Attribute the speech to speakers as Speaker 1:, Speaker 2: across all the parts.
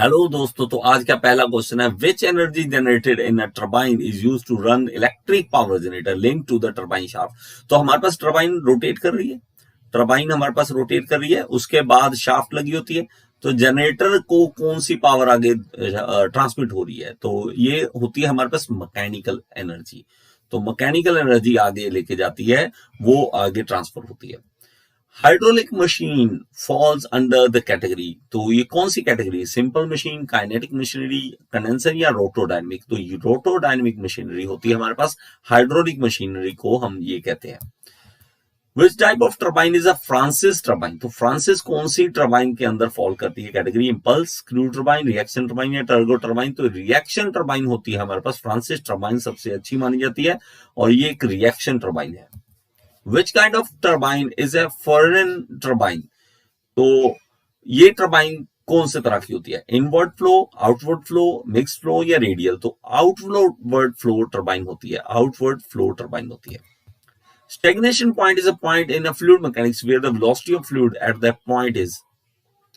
Speaker 1: Hello दोस्तों, तो आज का पहला क्वेश्चन है which energy generated in a turbine is used to run electric power generator link to the turbine shaft. तो हमारे पास टरबाइन रोटेट कर रही है, टरबाइन हमारे पास रोटेट कर रही है, उसके बाद शाफ्ट लगी होती है। तो जनरेटर को कौन सी पावर आगे ट्रांसमिट हो रही है? तो ये होती है हमारे पास मैकेनिकल एनर्जी। तो मैकेनिकल एनर्जी आगे लेके जाती है, वो आगे ट्रांसफर होती है। Hydraulic machine falls under the category. तो ये कौन सी category? Simple machine, kinetic machinery, condenser या रोटोडायनेमिक? तो ये रोटोडायनेमिक मशीनरी होती है हमारे पास। हाइड्रोलिक मशीनरी को हम ये कहते हैं। Which type of turbine is a Francis turbine? तो फ्रांसिस कौन सी टर्बाइन के अंदर फॉल करती है category? Impulse, screw turbine, reaction turbine या टर्बो टर्बाइन? तो रिएक्शन टर्बाइन होती है हमारे पास। फ्रांसिस टर्बाइन सबसे अच्छी मानी जाती है और ये एक रिएक्शन टर्बाइन है। Which kind of turbine is a foreign turbine? तो ये टर्बाइन कौन से तरह की होती है? Inward flow, outward flow, mix flow या रेडियल? तो आउटवर्ड फ्लो टर्बाइन होती है, आउटवर्ड फ्लो टर्बाइन होती है। Stagnation point is a point in a fluid mechanics where the velocity of fluid at that point is.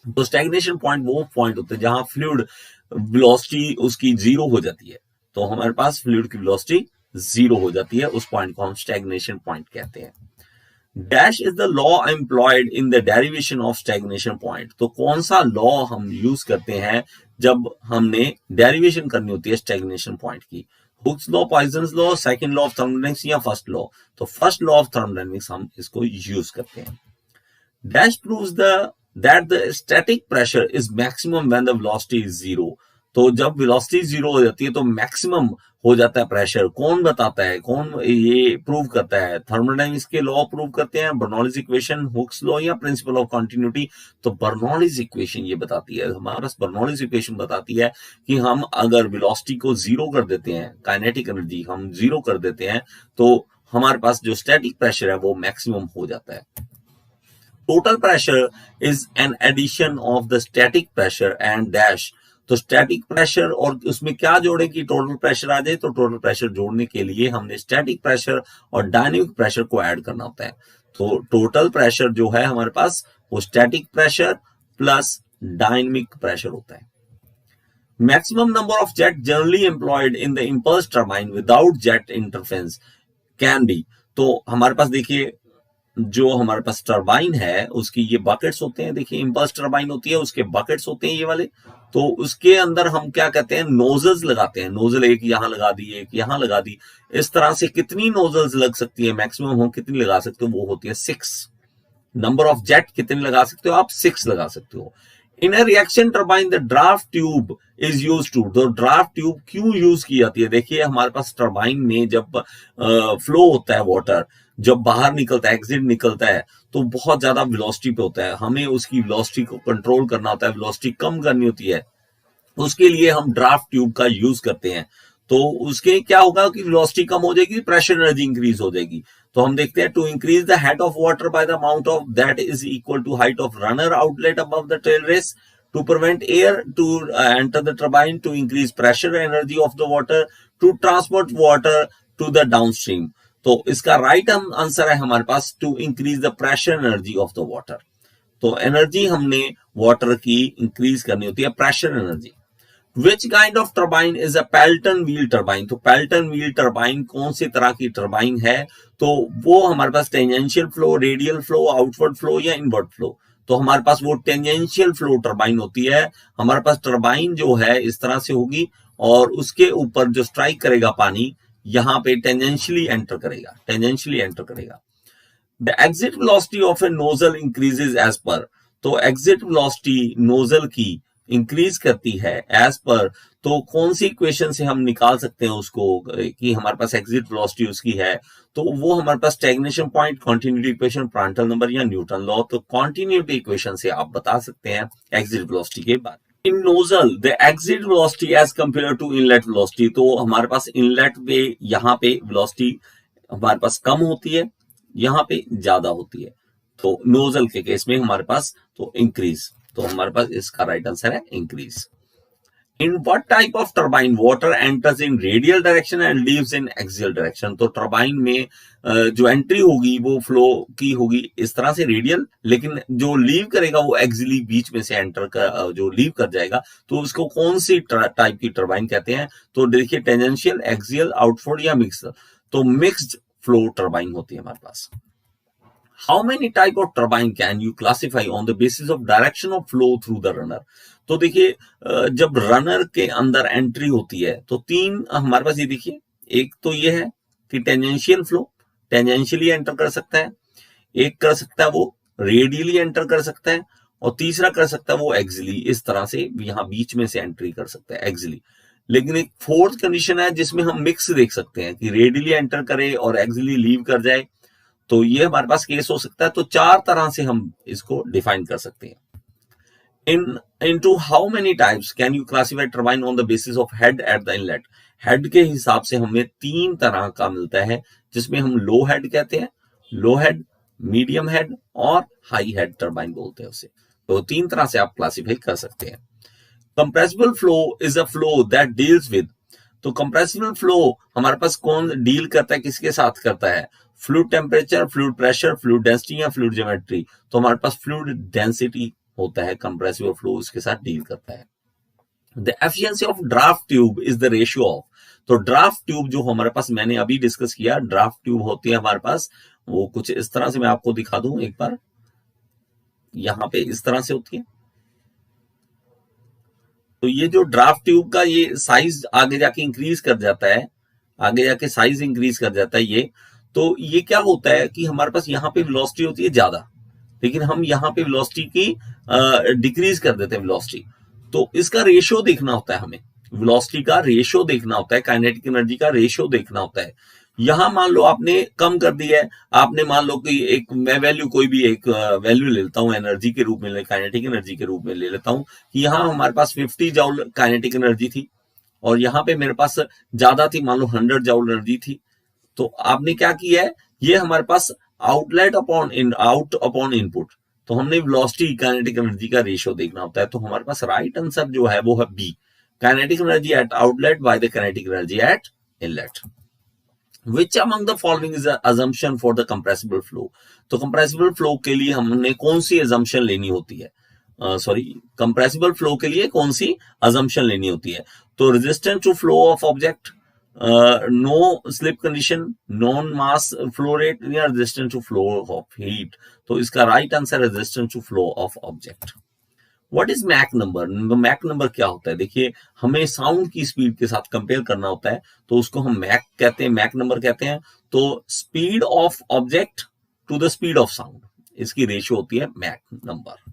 Speaker 1: तो stagnation point वो point होते हैं जहां फ्लूइड वेलोसिटी उसकी जीरो हो जाती है। तो हमारे पास फ्लूइड की वेलोसिटी जीरो हो जाती है, उस पॉइंट को हम स्टैग्नेशन पॉइंट कहते हैं। Dash is the law employed in the derivation of stagnation point. तो कौन सा लॉ हम यूज करते हैं जब हमने डेरिवेशन करनी होती है स्टैग्नेशन पॉइंट की? Hooke's law, Poisson's law, second law of thermodynamics या फर्स्ट लॉ? तो फर्स्ट लॉ ऑफ थर्मोडायनेमिक्स हम इसको यूज करते हैं। Dash proves that the static pressure is maximum when the velocity is zero. तो जब वेलोसिटी जीरो हो जाती है तो मैक्सिमम हो जाता है प्रेशर। कौन बताता है, कौन ये प्रूव करता है? थर्मोडायनेमिक्स के लॉ प्रूव करते हैं, बर्नौलीज इक्वेशन, हुक्स लॉ या प्रिंसिपल ऑफ कंटिन्यूटी? तो बर्नौलीज इक्वेशन ये बताती है, हमारे पास बर्नौलीज इक्वेशन बताती है कि हम अगर वेलोसिटी को जीरो कर देते हैं, काइनेटिक एनर्जी हम जीरो कर देते हैं, तो हमारे पास जो स्टैटिक प्रेशर है वो मैक्सिमम हो जाता है। Total pressure is an addition of the static pressure and dash. तो स्टैटिक प्रेशर और उसमें क्या जोड़े कि टोटल प्रेशर आ जाए? तो टोटल प्रेशर जोड़ने के लिए हमने स्टैटिक प्रेशर और डायनेमिक प्रेशर को ऐड करना होता है। तो टोटल प्रेशर जो है हमारे पास वो static pressure plus dynamic pressure होता है। Maximum number of jet generally employed in the impulse turbine without jet interference can be. तो हमारे पास देखिए, जो हमारे पास टर्बाइन है उसकी ये बकेट्स होते हैं। देखिए इंपल्स टर्बाइन होती है, उसके बकेट्स होते हैं ये वाले। तो उसके अंदर हम क्या कहते हैं, नोजल्स लगाते हैं। नोजल एक यहां लगा दी, एक यहां लगा दी। इस तरह से कितनी नोजल्स लग सकती है मैक्सिमम हम कितनी लगा सकते हो? वो होती है 6। नंबर ऑफ जेट कितने लगा सकते हो आप? 6 लगा सकते हो। In a reaction turbine the draft tube is use to. तो ड्राफ्ट ट्यूब क्यों यूज की जाती है? देखिए हमारे पास टर्बाइन में जब फ्लो होता है वाटर, जब बाहर निकलता है, एग्जिट निकलता है, तो बहुत ज्यादा वेलोसिटी पे होता है। हमें उसकी वेलोसिटी को कंट्रोल करना होता है, वेलोसिटी कम करनी होती है। उसके लिए हम ड्राफ्ट ट्यूब का यूज करते हैं। तो उसके क्या होगा कि वेलोसिटी कम हो जाएगी, प्रेशर एनर्जी इंक्रीज हो जाएगी। तो हम देखते हैं to increase the head of water by the amount of that is equal to height of runner outlet above the tail race, to prevent air to enter the turbine, to increase pressure energy of the water, to transport water to the downstream. तो इसका right answer है हमारे पास to increase the pressure energy of the water. तो energy हमने water की increase करनी होती है, pressure energy. Which kind of turbine is a Pelton wheel turbine? तो Pelton wheel turbine कौन सी तरह की टर्बाइन है? तो वो हमारे पास tangential flow, radial flow, outward flow या इनवर्ड फ्लो? तो हमारे पास वो टेंजेंशियल फ्लो टर्बाइन होती है। हमारे पास टर्बाइन जो है इस तरह से होगी और उसके ऊपर जो स्ट्राइक करेगा पानी, यहां पे टेंजेंशियली एंटर करेगा, टेंजेंशियली एंटर करेगा। The exit velocity of a nozzle increases as per. तो एग्जिट वेलोसिटी नोजल की इंक्रीज करती है एज पर। तो कौन सी इक्वेशन से हम निकाल सकते हैं उसको कि हमारे पास एग्जिट वेलोसिटी उसकी है? तो वो हमारे पास stagnation point, continuity equation, Prandtl number या न्यूटन लॉ। तो कंटिन्यूटी इक्वेशन से आप बता सकते हैं एग्जिट वेलोसिटी के बाद। In nozzle the exit velocity as compare to inlet velocity. तो हमारे पास इनलेट पे यहाँ पे वेलोसिटी हमारे पास कम होती है, यहाँ पे ज्यादा होती है। तो नोजल के केस में हमारे पास तो इंक्रीज। तो हमारे पास इसका राइट आंसर है increase. In what type of turbine water enters in radial direction and leaves in axial direction. तो टरबाइन में जो एंट्री होगी वो फ्लो की होगी इस तरह से रेडियल, लेकिन जो लीव करेगा वो एक्सियली बीच में से एंटर कर जो लीव कर जाएगा, तो उसको कौन सी टाइप की टरबाइन कहते हैं। तो देखिए टेंजेंशियल, एक्सियल, आउटवर्ड या मिक्स्ड। तो मिक्स्ड फ्लो टरबाइन होती है हमारे पास। How many type of turbine can you classify on the basis of direction of flow through the runner? तो देखिए जब रनर के अंदर एंट्री होती है तो तीन हमारे पास ये देखिए, एक तो ये है कि टेंजेंशियल फ्लो, टेंजेंशियली एंटर कर सकता है, एक कर सकता है वो रेडियली एंटर कर सकता है, और तीसरा कर सकता है वो एक्सियली, इस तरह से यहां बीच में से एंट्री कर सकता है एक्सियली। लेकिन एक फोर्थ कंडीशन है जिसमें हम मिक्स देख सकते हैं कि रेडियली एंटर करे और एक्सियली लीव कर जाए, तो ये हमारे पास केस हो सकता है। तो चार तरह से हम इसको डिफाइन कर सकते हैं। into how many types can you classify turbine on the basis of head at the inlet? Head के हिसाब से हमें तीन तरह का मिलता है, जिसमें हम लो हेड कहते हैं, लो हेड, मीडियम हेड और हाई हेड टरबाइन बोलते हैं उसे। तो तीन तरह से आप क्लासिफाई कर सकते हैं। Compressible flow is a flow that deals with, तो कंप्रेसिबल फ्लो हमारे पास कौन डील करता है, किसके साथ करता है, fluid temperature, fluid pressure, fluid density या फ्लूइड ज्योमेट्री। तो हमारे पास फ्लूइड डेंसिटी होता है, कंप्रेसिबल फ्लो इसके साथ डील करता है। The efficiency of draft tube is the ratio of, तो ड्राफ्ट ट्यूब जो हमारे पास मैंने अभी डिस्कस किया, ड्राफ्ट ट्यूब होती है हमारे पास, वो कुछ इस तरह से मैं आपको दिखा दूं एक बार, यहां पे इस तरह से होती है। तो ये जो ड्राफ्ट ट्यूब का ये साइज आगे जाके इंक्रीज कर जाता है, आगे जाके साइज इंक्रीज कर जाता है ये। तो ये क्या होता है कि हमारे पास यहाँ पे वेलोसिटी होती है ज्यादा, लेकिन हम यहाँ पे वेलोसिटी की डिक्रीज कर देते हैं वेलोसिटी। तो इसका रेशियो देखना होता है हमें, वेलोसिटी का रेशियो देखना होता है, काइनेटिक एनर्जी का रेशियो देखना होता है। यहां मान लो आपने कम कर दिया है, आपने मान लो कि एक मैं वैल्यू कोई भी एक वैल्यू ले लेता हूं एनर्जी के रूप में, काइनेटिक एनर्जी के रूप में ले लेता हूं कि यहां हमारे पास 50 जूल काइनेटिक एनर्जी थी और यहां पे मेरे पास ज्यादा थी, मान लो 100 जूल एनर्जी थी। तो आपने क्या किया है, ये हमारे पास outlet upon out upon input, तो हमने वेलोसिटी काइनेटिक एनर्जी का रेशियो देखना होता है। तो हमारे पास राइट आंसर जो है वो है B, kinetic energy at outlet by the kinetic energy at inlet. Which among the following is an assumption for the compressible flow? तो compressible flow के लिए हमने कौन सी assumption लेनी होती है, compressible flow के लिए कौन सी assumption लेनी होती है। तो resistance to flow of object, no slip condition, non mass flow rate या resistance to flow of heat। तो इसका right answer है resistance to flow of object। What is Mach number, Mach number क्या होता है, देखिए हमें साउंड की स्पीड के साथ कंपेयर करना होता है, तो उसको हम मैक कहते हैं, मैक नंबर कहते हैं। तो speed of object to the speed of sound, इसकी रेशियो होती है Mach number.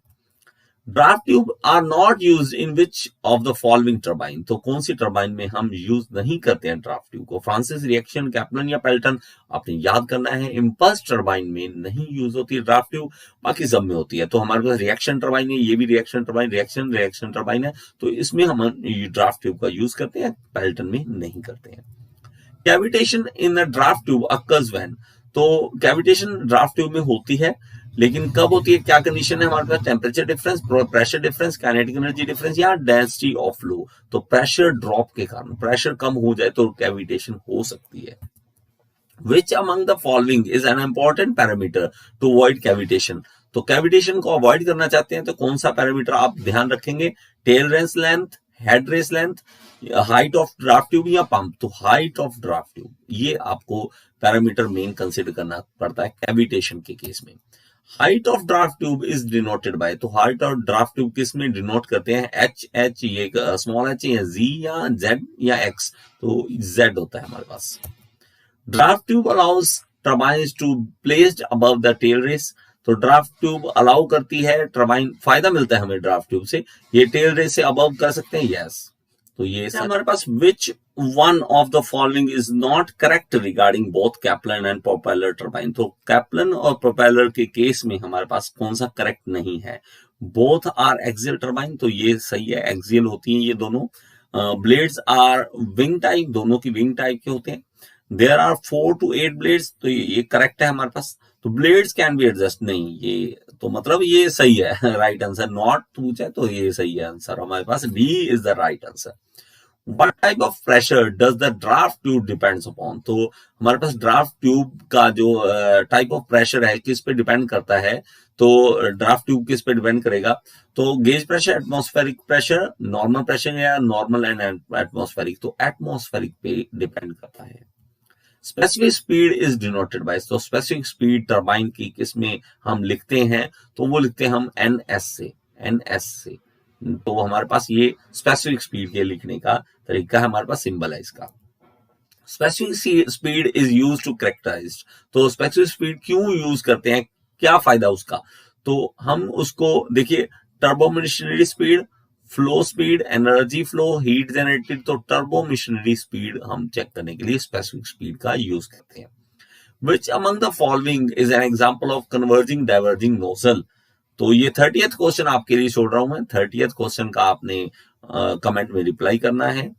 Speaker 1: Draft tube are not use in which of the following turbine, तो कौन सी टरबाइन में हम यूज नहीं करते हैं ड्राफ्ट ट्यूब को, फ्रांसिस, रिएक्शन, कैप्लन या पेल्टन। आपने याद करना है, इम्पल्स टरबाइन में नहीं यूज होती है ड्राफ्ट ट्यूब, बाकी सब में होती है। तो हमारे पास रिएक्शन टरबाइन है, ये भी रिएक्शन टरबाइन, रिएक्शन टरबाइन है, तो इसमें हम ड्राफ्ट ट्यूब का यूज करते हैं, पेल्टन में नहीं करते हैं। Cavitation in a draft tube occurs when, तो कैविटेशन ड्राफ्ट ट्यूब में होती है, लेकिन कब होती है, क्या कंडीशन है हमारे पास, temperature difference, pressure difference, kinetic energy difference या डेंसिटी ऑफ फ्लो। तो प्रेशर ड्रॉप के कारण, प्रेशर कम हो जाए तो कैविटेशन हो सकती है। Which among the following is an important parameter to avoid cavitation, तो कैविटेशन को अवॉइड करना चाहते हैं तो कौन सा पैरामीटर आप ध्यान रखेंगे, tail race length, head race length, height of draft tube या पंप। तो हाइट ऑफ ड्राफ्ट ट्यूब, ये आपको पैरामीटर मेन कंसिडर करना पड़ता है कैविटेशन के केस में। Height of draft tube is denoted by, तो हाइट ऑफ ड्राफ्ट ट्यूब किस में डिनोट करते हैं, एच, ये स्मॉल एच या जी या जेड या एक्स, तो जेड होता है हमारे पास। Draft tube allows turbines to placed above the tail race, तो ड्राफ्ट ट्यूब अलाउ करती है टरबाइन, फायदा मिलता है हमें ड्राफ्ट ट्यूब से, ये टेल रेस से अबव कर सकते हैं, यस। तो ये हमारे पास which one of the following is not correct regarding both Kaplan and propeller turbine, तो कैप्लन और प्रोपेलर के केस में हमारे पास कौन सा करेक्ट नहीं है, बोथ आर एक्सियल टरबाइन, तो ये सही है, एक्सियल होती हैं ये दोनों। ब्लेड्स आर विंग टाइप, दोनों की विंग टाइप के होते हैं। देयर आर 4 to 8 ब्लेड्स, तो ये करेक्ट है हमारे पास। तो ब्लेड्स कैन बी एडजस्ट, नहीं, ये तो मतलब ये सही है राइट आंसर, नॉट पूछा है तो ये सही है आंसर, हमारे पास D is the right answer. What type of pressure does the draft tube depends upon? तो हमारे पास ड्राफ्ट ट्यूब का जो टाइप ऑफ प्रेशर है किस पे डिपेंड करता है, तो ड्राफ्ट ट्यूब किस पे डिपेंड करेगा, तो gauge pressure, atmospheric pressure, normal pressure या नॉर्मल एंड एटमॉस्फेरिक, तो एटमॉस्फेरिक पे डिपेंड करता है। Specific speed is denoted by, तो स्पेसिफिक स्पीड टरबाइन की किस में हम लिखते हैं, तो वो लिखते हैं हम एनएस से, एनएस से। तो हमारे पास ये स्पेसिफिक स्पीड के लिखने का तरीका है, हमारे पास सिंबल है इसका। Specific speed is use to characterise, तो स्पेसिफिक स्पीड क्यों यूज करते हैं, क्या फायदा उसका, तो हम उसको देखिए, turbomachinery speed, flow speed, energy flow, heat generated, तो टर्बो मशीनरी स्पीड हम चेक करने के लिए स्पेसिफिक स्पीड का यूज करते हैं। Which among the following is an example of converging diverging nozzle? तो ये 30th क्वेश्चन आपके लिए छोड़ रहा हूं मैं, 30th क्वेश्चन का आपने कमेंट में रिप्लाई करना है।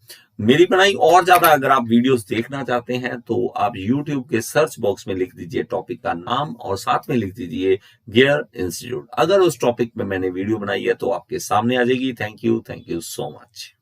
Speaker 1: मेरी बनाई और ज्यादा अगर आप वीडियोस देखना चाहते हैं तो आप YouTube के सर्च बॉक्स में लिख दीजिए टॉपिक का नाम और साथ में लिख दीजिए गियर इंस्टीट्यूट। अगर उस टॉपिक पे मैंने वीडियो बनाई है तो आपके सामने आ जाएगी। Thank you so much.